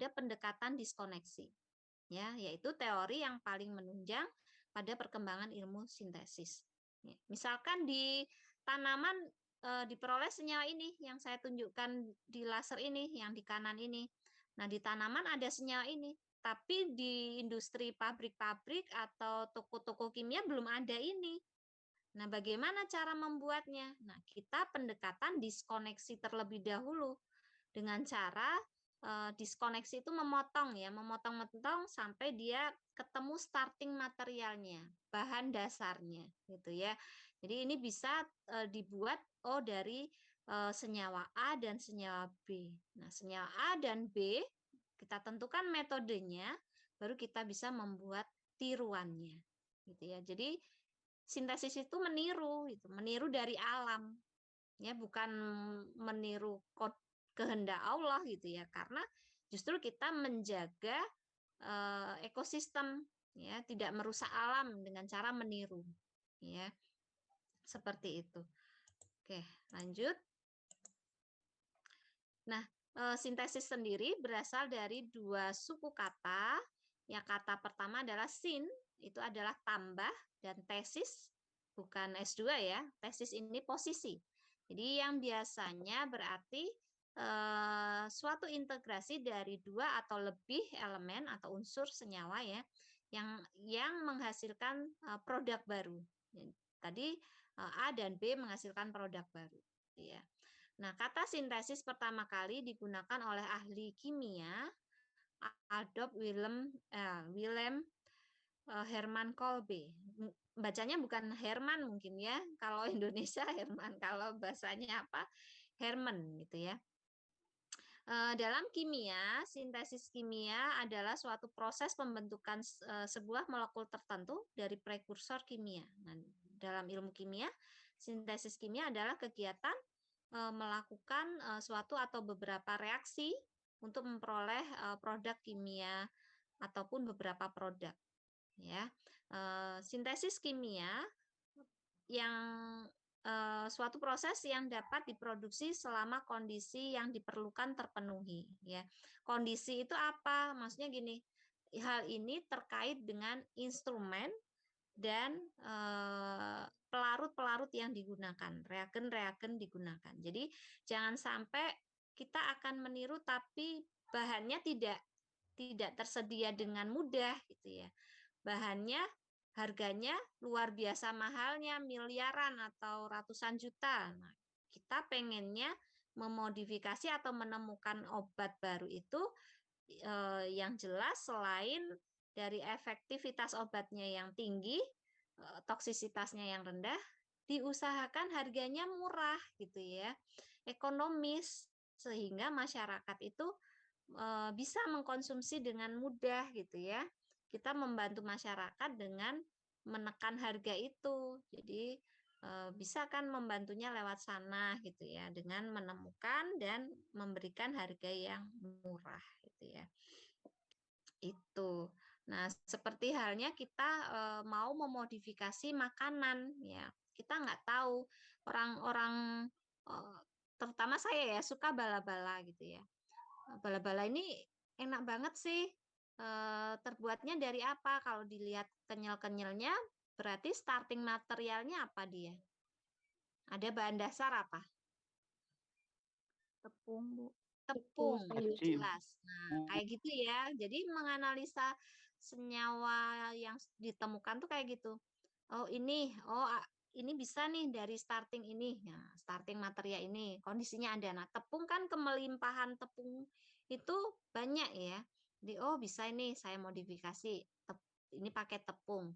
ada pendekatan diskoneksi, ya, yaitu teori yang paling menunjang pada perkembangan ilmu sintesis. Ya, misalkan di tanaman diperoleh senyawa ini yang saya tunjukkan di laser ini, yang di kanan ini. Nah, di tanaman ada senyawa ini, tapi di industri pabrik-pabrik atau toko-toko kimia belum ada ini. Nah, bagaimana cara membuatnya? Nah, kita pendekatan diskoneksi terlebih dahulu dengan cara diskoneksi itu memotong ya, memotong-motong sampai dia ketemu starting materialnya, bahan dasarnya gitu ya. Jadi ini bisa dibuat dari senyawa A dan senyawa B. Nah, senyawa A dan B kita tentukan metodenya, baru kita bisa membuat tiruannya gitu ya. Jadi sintesis itu meniru gitu, meniru dari alam ya, bukan meniru kehendak Allah gitu ya, karena justru kita menjaga ekosistem ya, tidak merusak alam dengan cara meniru ya, seperti itu. Oke, lanjut. Nah, sintesis sendiri berasal dari dua suku kata. Ya, kata pertama adalah sin, itu adalah tambah, dan tesis bukan S2 ya. Tesis ini posisi. Jadi yang biasanya berarti suatu integrasi dari dua atau lebih elemen atau unsur senyawa ya, yang menghasilkan produk baru. Tadi A dan B menghasilkan produk baru. Ya. Nah, kata sintesis pertama kali digunakan oleh ahli kimia Adolf Wilhelm Hermann Kolbe. Bacanya bukan Herman mungkin ya, kalau Indonesia Herman, kalau bahasanya apa? Herman gitu ya. Dalam kimia, sintesis kimia adalah suatu proses pembentukan sebuah molekul tertentu dari prekursor kimia. Nah, dalam ilmu kimia, sintesis kimia adalah kegiatan melakukan suatu atau beberapa reaksi untuk memperoleh produk kimia ataupun beberapa produk. Ya, sintesis kimia yang suatu proses yang dapat diproduksi selama kondisi yang diperlukan terpenuhi. Ya, kondisi itu apa? Maksudnya gini, hal ini terkait dengan instrumen dan pelarut-pelarut yang digunakan, reagen-reagen digunakan. Jadi jangan sampai kita akan meniru tapi bahannya tidak tersedia dengan mudah gitu ya. Bahannya harganya luar biasa mahalnya, miliaran atau ratusan juta. Nah, kita pengennya memodifikasi atau menemukan obat baru itu yang jelas selain dari efektivitas obatnya yang tinggi, toksisitasnya yang rendah, diusahakan harganya murah gitu ya, ekonomis, sehingga masyarakat itu bisa mengkonsumsi dengan mudah gitu ya. Kita membantu masyarakat dengan menekan harga itu. Jadi bisa kan membantunya lewat sana gitu ya, dengan menemukan dan memberikan harga yang murah gitu ya. Itu. Nah, seperti halnya kita mau memodifikasi makanan ya. Kita nggak tahu orang-orang terutama saya ya suka bala-bala gitu ya. Bala-bala ini enak banget sih. Terbuatnya dari apa? Kalau dilihat kenyal-kenyalnya, berarti starting materialnya apa dia? Ada bahan dasar apa? Tepung, Bu. Tepung Tepung, sayur. jelas. Nah, kayak gitu ya. Jadi menganalisa senyawa yang ditemukan tuh kayak gitu. Oh ini bisa nih dari starting ini. Nah, starting material ini, kondisinya ada. Nah, tepung kan kemelimpahan tepung itu banyak ya. Jadi bisa ini saya modifikasi. Ini pakai tepung.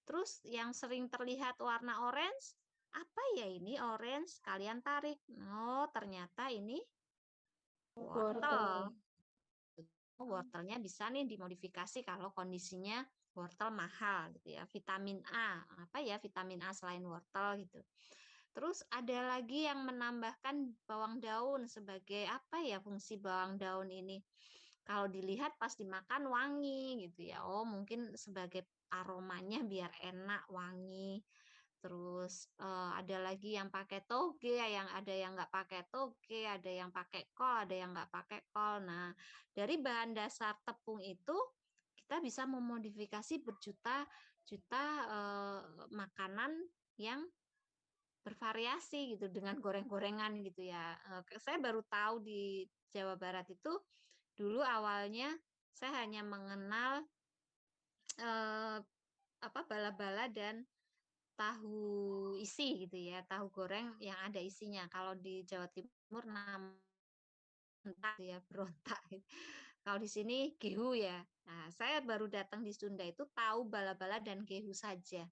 Terus yang sering terlihat warna orange, apa ya ini orange? Kalian tarik. Oh, ternyata ini wortel. Wortel. Wortelnya bisa nih dimodifikasi kalau kondisinya wortel mahal gitu ya. Vitamin A, apa ya vitamin A selain wortel gitu. Terus ada lagi yang menambahkan bawang daun sebagai apa ya fungsi bawang daun ini? Kalau dilihat pas dimakan wangi gitu ya. Oh, mungkin sebagai aromanya biar enak, wangi. terus ada lagi yang pakai toge, ada yang nggak pakai toge, ada yang pakai kol, ada yang nggak pakai kol. Nah, dari bahan dasar tepung itu kita bisa memodifikasi berjuta-juta makanan yang bervariasi gitu dengan goreng-gorengan gitu ya. Saya baru tahu di Jawa Barat itu dulu awalnya saya hanya mengenal eh, bala-bala dan tahu isi gitu ya, tahu goreng yang ada isinya. Kalau di Jawa Timur namanya ya berontak gitu. Kalau di sini gehu ya. Nah, saya baru datang di Sunda itu tahu bala-bala dan gehu saja.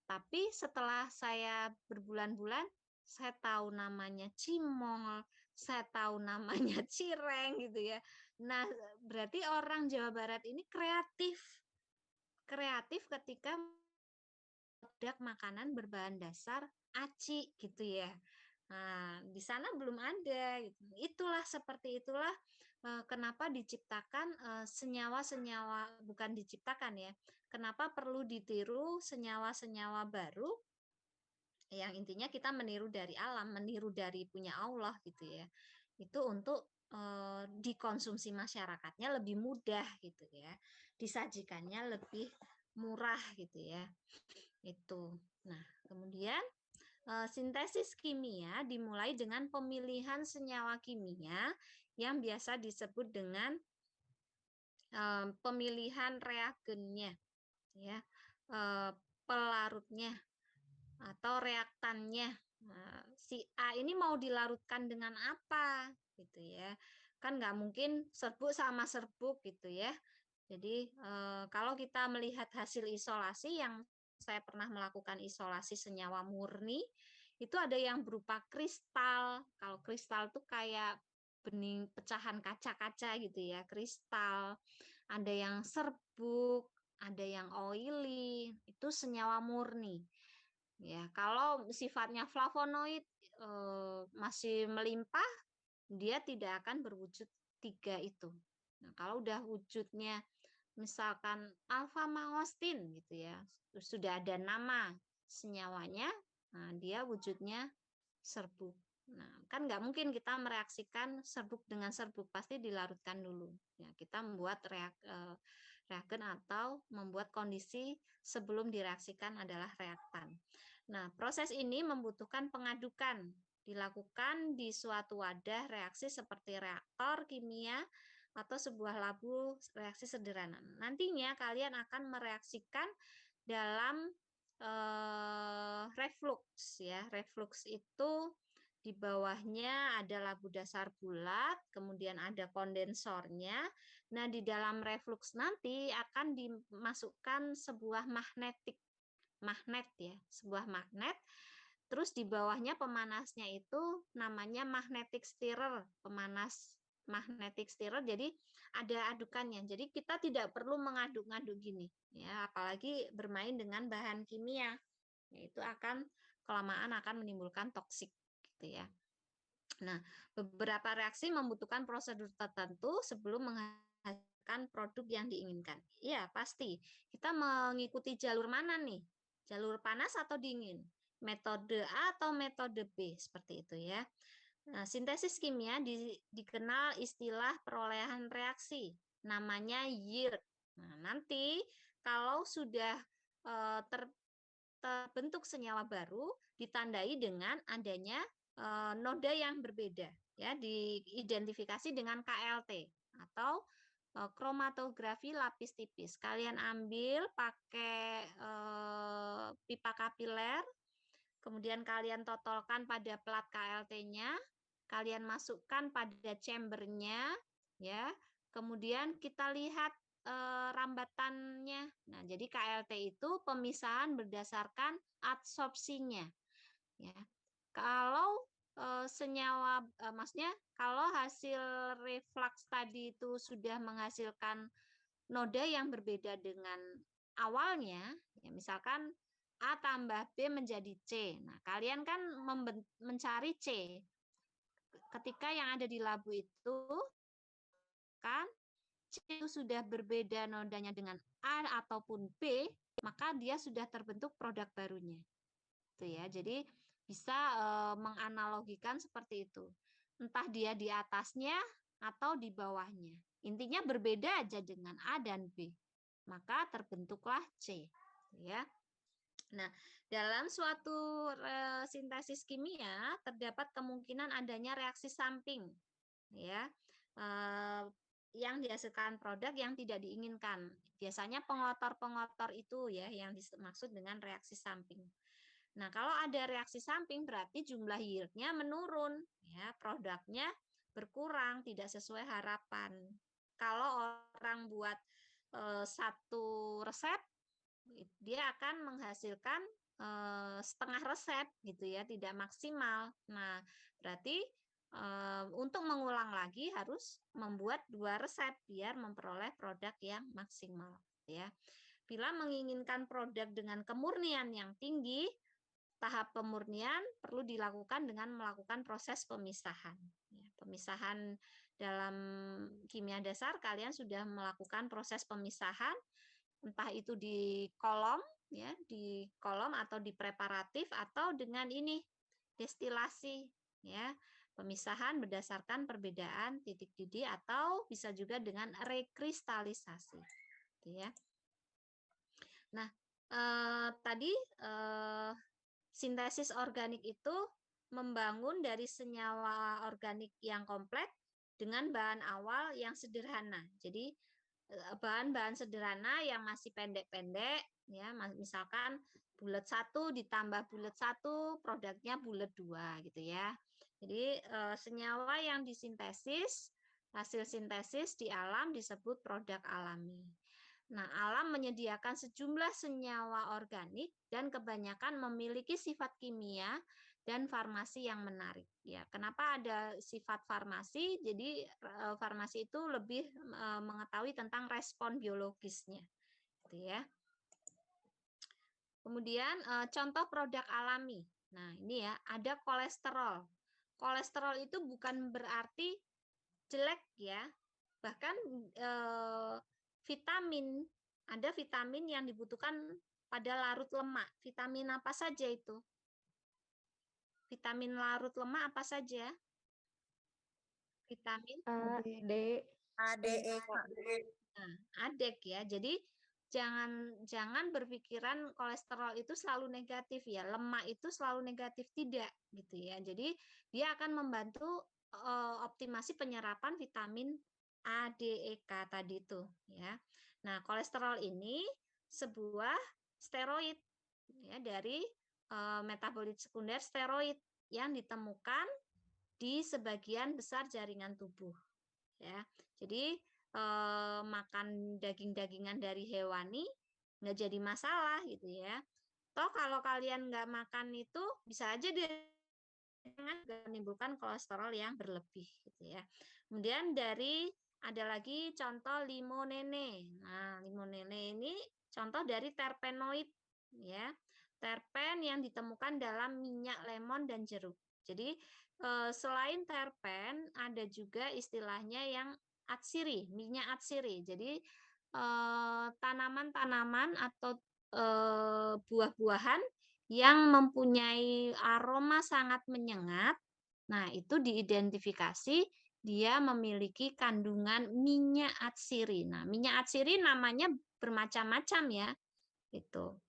Tapi setelah saya berbulan-bulan, saya tahu namanya cimol, saya tahu namanya cireng gitu ya. Nah, berarti orang Jawa Barat ini kreatif. Kreatif ketika produk makanan berbahan dasar aci gitu ya. Nah, di sana belum ada gitu. Itulah kenapa diciptakan senyawa-senyawa, bukan diciptakan ya. Kenapa perlu ditiru senyawa-senyawa baru yang intinya kita meniru dari alam, meniru dari punya Allah gitu ya. Itu untuk dikonsumsi masyarakatnya lebih mudah gitu ya. Disajikannya lebih murah gitu ya. Itu. Nah, kemudian sintesis kimia dimulai dengan pemilihan senyawa kimia yang biasa disebut dengan pemilihan reagennya, ya, pelarutnya atau reaktannya. Nah, si A ini mau dilarutkan dengan apa, gitu ya? Kan nggak mungkin serbuk sama serbuk gitu ya. Jadi kalau kita melihat hasil isolasi yang saya pernah melakukan isolasi senyawa murni, itu ada yang berupa kristal. Kalau kristal tuh kayak bening pecahan kaca-kaca gitu ya, kristal. Ada yang serbuk, ada yang oily, itu senyawa murni. Ya, kalau sifatnya flavonoid masih melimpah, dia tidak akan berwujud tiga itu. Nah, kalau udah wujudnya misalkan alpha mangostin gitu ya, sudah ada nama senyawanya, nah dia wujudnya serbuk. Nah, kan nggak mungkin kita mereaksikan serbuk dengan serbuk, pasti dilarutkan dulu. Ya, kita membuat reagen atau membuat kondisi sebelum direaksikan adalah reaktan. Nah, proses ini membutuhkan pengadukan, dilakukan di suatu wadah reaksi seperti reaktor kimia atau sebuah labu reaksi sederhana. Nantinya kalian akan mereaksikan dalam reflux ya. Reflux itu di bawahnya ada labu dasar bulat, kemudian ada kondensornya. Nah, di dalam reflux nanti akan dimasukkan sebuah magnet ya, sebuah magnet. Terus di bawahnya pemanasnya itu namanya magnetic stirrer, pemanas magnetic stirrer. Jadi ada adukannya. Jadi kita tidak perlu mengaduk-ngaduk gini ya, apalagi bermain dengan bahan kimia. Itu akan kelamaan akan menimbulkan toksik gitu ya. Nah, beberapa reaksi membutuhkan prosedur tertentu sebelum menghasilkan produk yang diinginkan. Iya, pasti. Kita mengikuti jalur mana nih? Jalur panas atau dingin? Metode A atau metode B? Seperti itu ya. Nah, sintesis kimia dikenal istilah perolehan reaksi. Namanya yield. Nah, nanti kalau sudah terbentuk senyawa baru, ditandai dengan adanya noda yang berbeda, ya, diidentifikasi dengan KLT atau kromatografi lapis tipis. Kalian ambil pakai pipa kapiler, kemudian kalian totolkan pada plat KLT-nya, kalian masukkan pada chambernya, ya. Kemudian kita lihat rambatannya. Nah, jadi KLT itu pemisahan berdasarkan adsorpsinya, ya. Kalau senyawa maksudnya kalau hasil reflux tadi itu sudah menghasilkan noda yang berbeda dengan awalnya, ya misalkan A tambah B menjadi C. Nah, kalian kan mencari C. Ketika yang ada di labu itu kan C itu sudah berbeda nodanya dengan A ataupun B, maka dia sudah terbentuk produk barunya. gitu ya. Jadi bisa menganalogikan seperti itu. Entah dia di atasnya atau di bawahnya. Intinya berbeda aja dengan A dan B. Maka terbentuklah C, gitu ya. Nah, dalam suatu sintesis kimia terdapat kemungkinan adanya reaksi samping, ya, yang dihasilkan produk yang tidak diinginkan. Biasanya pengotor-pengotor itu ya yang dimaksud dengan reaksi samping. Nah, kalau ada reaksi samping berarti jumlah yieldnya menurun, ya, produknya berkurang, tidak sesuai harapan. Kalau orang buat satu resep, dia akan menghasilkan setengah resep gitu ya, tidak maksimal. Nah, berarti untuk mengulang lagi harus membuat 2 resep biar memperoleh produk yang maksimal ya. Bila menginginkan produk dengan kemurnian yang tinggi, tahap pemurnian perlu dilakukan dengan melakukan proses pemisahan. Ya, pemisahan dalam kimia dasar kalian sudah melakukan proses pemisahan, entah itu di kolom ya, di kolom atau di preparatif atau dengan ini destilasi ya. Pemisahan berdasarkan perbedaan titik didih atau bisa juga dengan rekristalisasi. Gitu ya. Nah, tadi sintesis organik itu membangun dari senyawa organik yang kompleks dengan bahan awal yang sederhana. Jadi bahan-bahan sederhana yang masih pendek-pendek ya, misalkan bulat 1 ditambah bulat 1 produknya bulat 2 gitu ya. Jadi senyawa yang disintesis, hasil sintesis di alam disebut produk alami. Nah, alam menyediakan sejumlah senyawa organik dan kebanyakan memiliki sifat kimia dan farmasi yang menarik. Ya, kenapa ada sifat farmasi? Jadi farmasi itu lebih mengetahui tentang respon biologisnya, gitu ya. Kemudian contoh produk alami. Nah, ini ya, ada kolesterol. Kolesterol itu bukan berarti jelek ya. Bahkan vitamin, ada vitamin yang dibutuhkan pada larut lemak. Vitamin apa saja itu? Vitamin larut lemak apa saja? Vitamin A, D, ADE. Nah, ADEK ya. Jadi jangan berpikiran kolesterol itu selalu negatif ya. Lemak itu selalu negatif, tidak gitu ya. Jadi dia akan membantu optimasi penyerapan vitamin A, D, E, K tadi itu ya. Nah, kolesterol ini sebuah steroid ya dari metabolit sekunder steroid yang ditemukan di sebagian besar jaringan tubuh ya. Jadi makan daging-dagingan dari hewani nggak jadi masalah gitu ya. Toh kalau kalian nggak makan itu bisa aja dia menimbulkan kolesterol yang berlebih gitu ya. Kemudian ada lagi contoh limonene. Nah, limonene ini contoh dari terpenoid ya. Terpen yang ditemukan dalam minyak lemon dan jeruk. Jadi selain terpen ada juga istilahnya yang atsiri, minyak atsiri. Jadi tanaman-tanaman atau buah-buahan yang mempunyai aroma sangat menyengat. Nah, itu diidentifikasi dia memiliki kandungan minyak atsiri. Nah, minyak atsiri namanya bermacam-macam ya. Itu.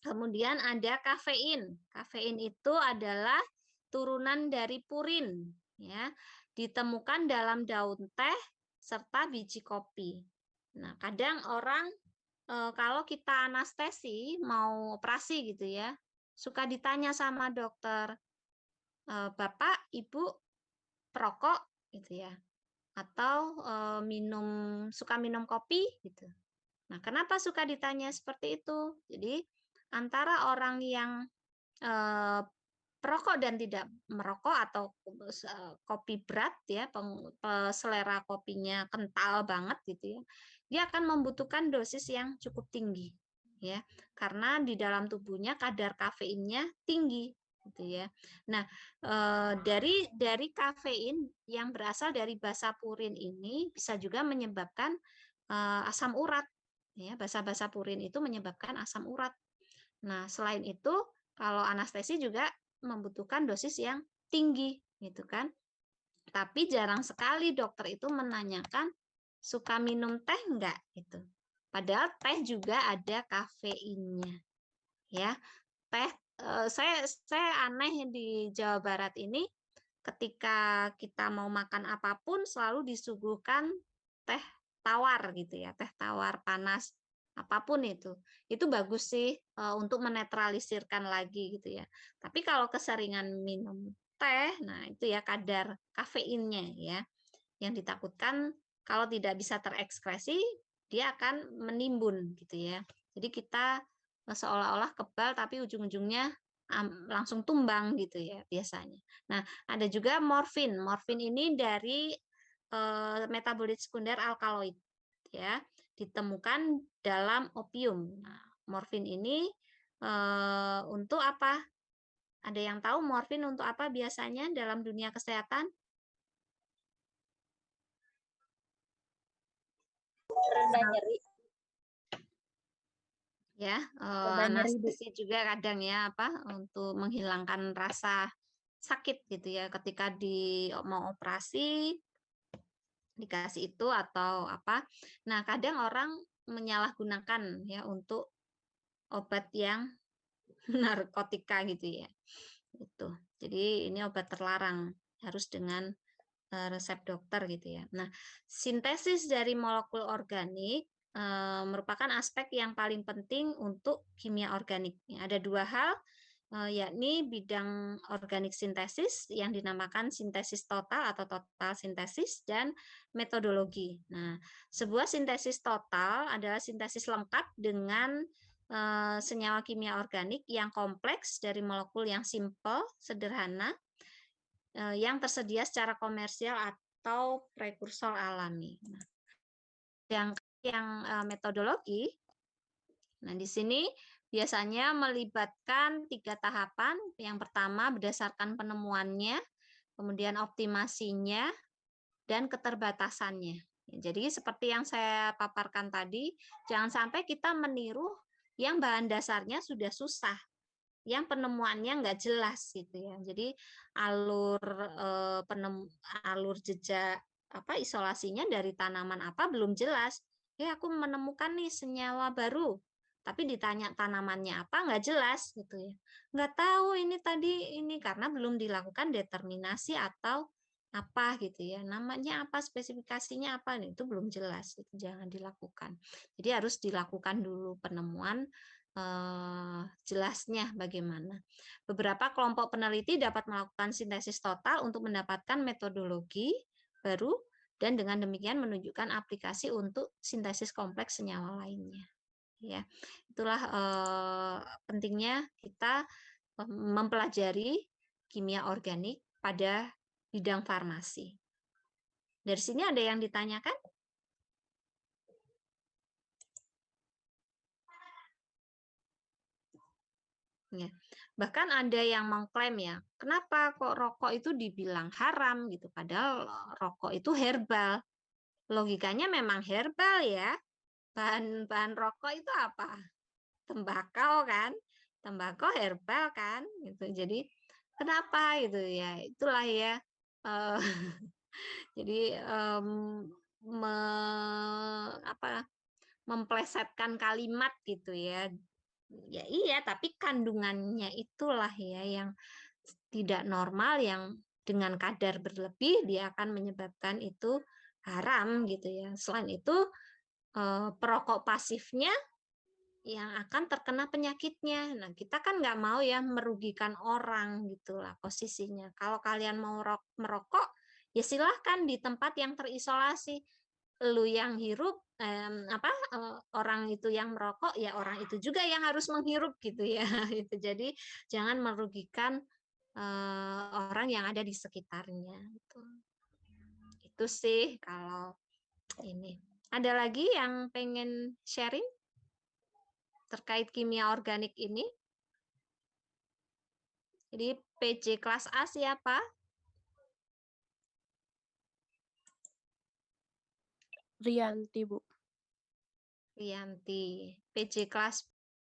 Kemudian ada kafein. Kafein itu adalah turunan dari purin ya. Ditemukan dalam daun teh serta biji kopi. Nah, kadang orang kalau kita anestesi mau operasi gitu ya, suka ditanya sama dokter, Bapak, Ibu perokok gitu ya, atau suka minum kopi gitu. Nah, kenapa suka ditanya seperti itu? Jadi antara orang yang perokok dan tidak merokok atau kopi berat ya, selera kopinya kental banget gitu ya, dia akan membutuhkan dosis yang cukup tinggi ya, karena di dalam tubuhnya kadar kafeinnya tinggi gitu ya. Nah, dari kafein yang berasal dari basa purin ini bisa juga menyebabkan asam urat ya, basa-basa purin itu menyebabkan asam urat. Nah, selain itu Kalau anestesi juga membutuhkan dosis yang tinggi, gitu kan. Tapi jarang sekali dokter itu menanyakan suka minum teh enggak gitu. Padahal teh juga ada kafeinnya, ya. Teh saya aneh di Jawa Barat ini ketika kita mau makan apapun selalu disuguhkan teh tawar gitu ya, teh tawar panas apapun itu. Itu bagus sih untuk menetralisirkan lagi gitu ya. Tapi kalau keseringan minum teh, nah itu ya kadar kafeinnya ya yang ditakutkan kalau tidak bisa terekspresi dia akan menimbun gitu ya. Jadi kita seolah-olah kebal tapi ujung-ujungnya langsung tumbang gitu ya biasanya. Nah, ada juga morfin. Morfin ini dari metabolit sekunder alkaloid ya, ditemukan dalam opium. Nah, morfin ini untuk apa? Ada yang tahu morfin untuk apa biasanya dalam dunia kesehatan? Reda nyeri. Ya, Reda nyeri, Bu. anestesi juga kadang ya apa untuk menghilangkan rasa sakit gitu ya ketika mau operasi dikasih itu atau apa. Nah, kadang orang menyalahgunakan ya untuk obat yang narkotika gitu ya. Itu. Jadi ini obat terlarang harus dengan resep dokter gitu ya. Nah, sintesis dari molekul organik merupakan aspek yang paling penting untuk kimia organik. Ada dua hal, yakni bidang organik sintesis yang dinamakan sintesis total atau total sintesis dan metodologi. Nah, sebuah sintesis total adalah sintesis lengkap dengan senyawa kimia organik yang kompleks dari molekul yang simple, sederhana, yang tersedia secara komersial atau prekursor alami. Nah, yang metodologi, nah di sini biasanya melibatkan 3 tahapan. Yang pertama berdasarkan penemuannya, kemudian optimasinya, dan keterbatasannya. Jadi seperti yang saya paparkan tadi, jangan sampai kita meniru yang bahan dasarnya sudah susah, yang penemuannya nggak jelas gitu ya. Jadi alur alur jejak apa isolasinya dari tanaman apa belum jelas. Aku menemukan nih senyawa baru, tapi ditanya tanamannya apa nggak jelas gitu ya. Nggak tahu ini tadi ini karena belum dilakukan determinasi atau apa gitu ya. Namanya apa, spesifikasinya apa, itu belum jelas. Itu jangan dilakukan. Jadi harus dilakukan dulu penemuan jelasnya bagaimana. Beberapa kelompok peneliti dapat melakukan sintesis total untuk mendapatkan metodologi baru dan dengan demikian menunjukkan aplikasi untuk sintesis kompleks senyawa lainnya. Ya, itulah pentingnya kita mempelajari kimia organik pada bidang farmasi. Dari sini ada yang ditanyakan? Ya. Bahkan ada yang mengklaim ya, kenapa kok rokok itu dibilang haram gitu, padahal rokok itu herbal. Logikanya memang herbal ya. Bahan rokok itu apa? Tembakau kan? Tembakau herbal kan? Gitu. Jadi kenapa gitu ya? Itulah ya. Jadi me, memplesetkan kalimat gitu ya. Ya iya, tapi kandungannya itulah ya yang tidak normal, yang dengan kadar berlebih dia akan menyebabkan itu haram gitu ya. Selain itu perokok pasifnya yang akan terkena penyakitnya. Nah, kita kan nggak mau ya merugikan orang gitulah posisinya. Kalau kalian mau merokok, ya silahkan di tempat yang terisolasi. Lu yang hirup orang itu yang merokok ya orang itu juga yang harus menghirup gitu ya. Itu jadi jangan merugikan orang yang ada di sekitarnya. Itu sih kalau ini. Ada lagi yang pengen sharing terkait kimia organik ini? Jadi PJ kelas A siapa? Rianti, Bu. Rianti. PJ kelas